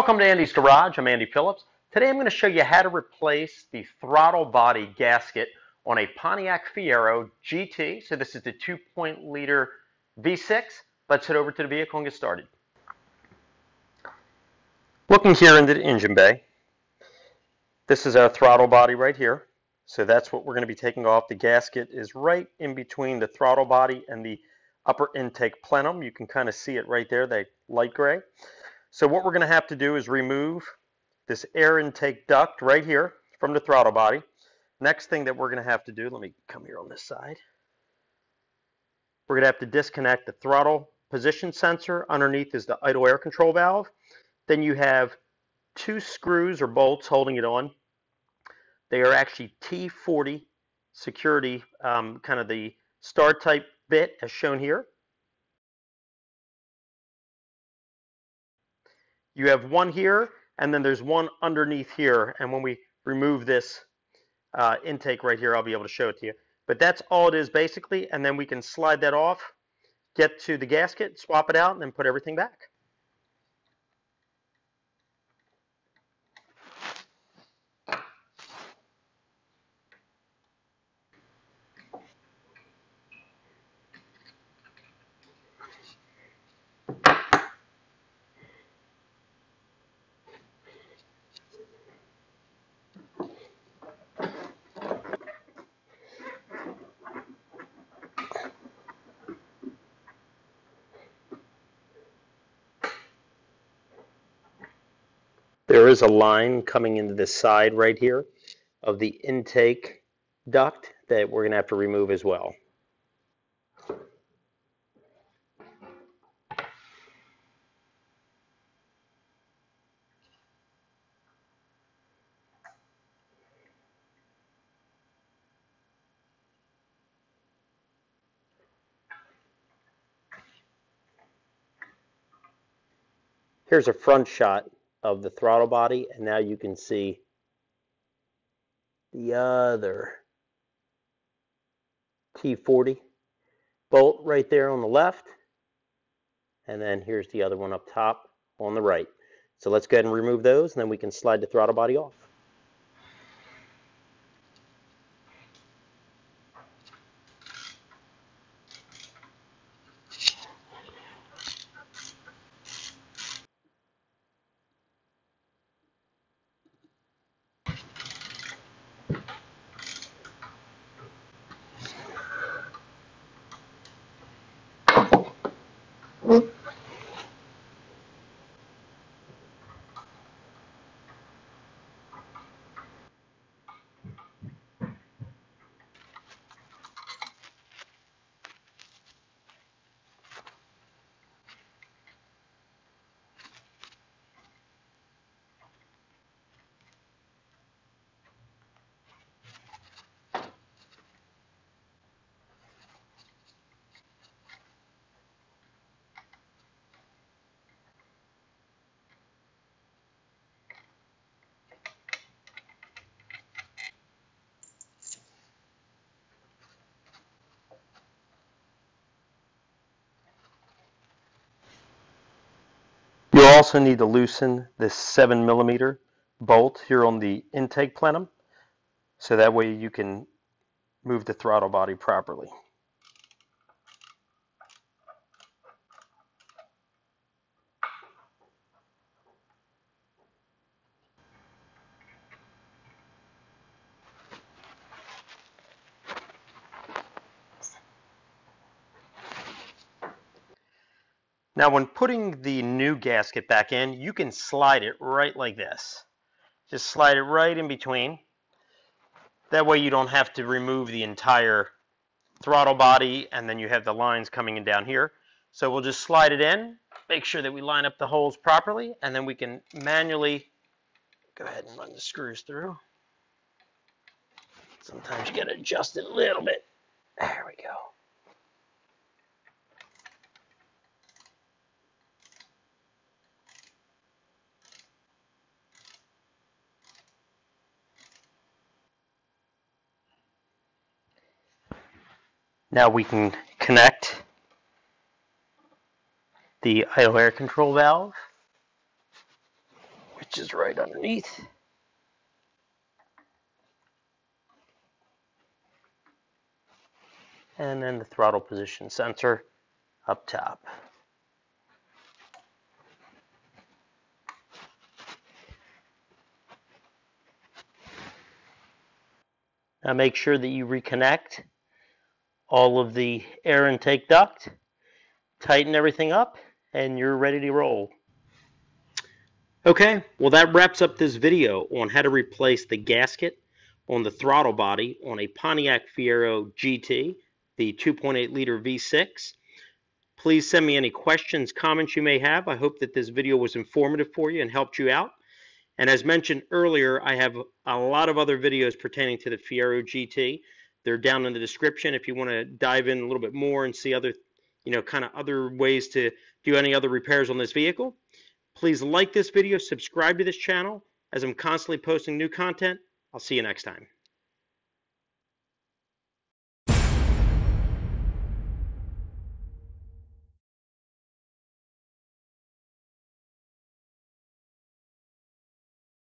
Welcome to Andy's Garage. I'm Andy Phillips. Today I'm going to show you how to replace the throttle body gasket on a Pontiac Fiero GT. So this is the 2.0-liter V6. Let's head over to the vehicle and get started. Looking here into the engine bay, this is our throttle body right here. So that's what we're going to be taking off. The gasket is right in between the throttle body and the upper intake plenum. You can kind of see it right there, that light gray. So what we're going to have to do is remove this air intake duct right here from the throttle body. Next thing that we're going to have to do, let me come here on this side. We're going to have to disconnect the throttle position sensor. Underneath is the idle air control valve. Then you have two screws or bolts holding it on. They are actually T40 security, kind of the star type bit as shown here. You have one here, and then there's one underneath here. And when we remove this intake right here, I'll be able to show it to you. But that's all it is basically. And then we can slide that off, get to the gasket, swap it out, and then put everything back. There is a line coming into this side right here of the intake duct that we're going to have to remove as well. Here's a front shot of the throttle body, and now you can see the other T40 bolt right there on the left, and then here's the other one up top on the right. So let's go ahead and remove those, and then we can slide the throttle body off. You'll also need to loosen this 7mm bolt here on the intake plenum, so that way you can move the throttle body properly. Now when putting the new gasket back in, you can slide it right like this. Just slide it right in between. That way you don't have to remove the entire throttle body and then you have the lines coming in down here. So we'll just slide it in, make sure that we line up the holes properly, and then we can manually go ahead and run the screws through. Sometimes you got to adjust it a little bit. There we go. Now we can connect the idle air control valve which is right underneath. And then the throttle position sensor up top. Now make sure that you reconnect all of the air intake duct, tighten everything up, and you're ready to roll. Okay, well that wraps up this video on how to replace the gasket on the throttle body on a Pontiac Fiero GT, the 2.8 liter V6. Please send me any questions, comments you may have. I hope that this video was informative for you and helped you out. And as mentioned earlier, I have a lot of other videos pertaining to the Fiero GT. They're down in the description if you want to dive in a little bit more and see other, kind of other ways to do any other repairs on this vehicle. Please like this video, subscribe to this channel as I'm constantly posting new content. I'll see you next time.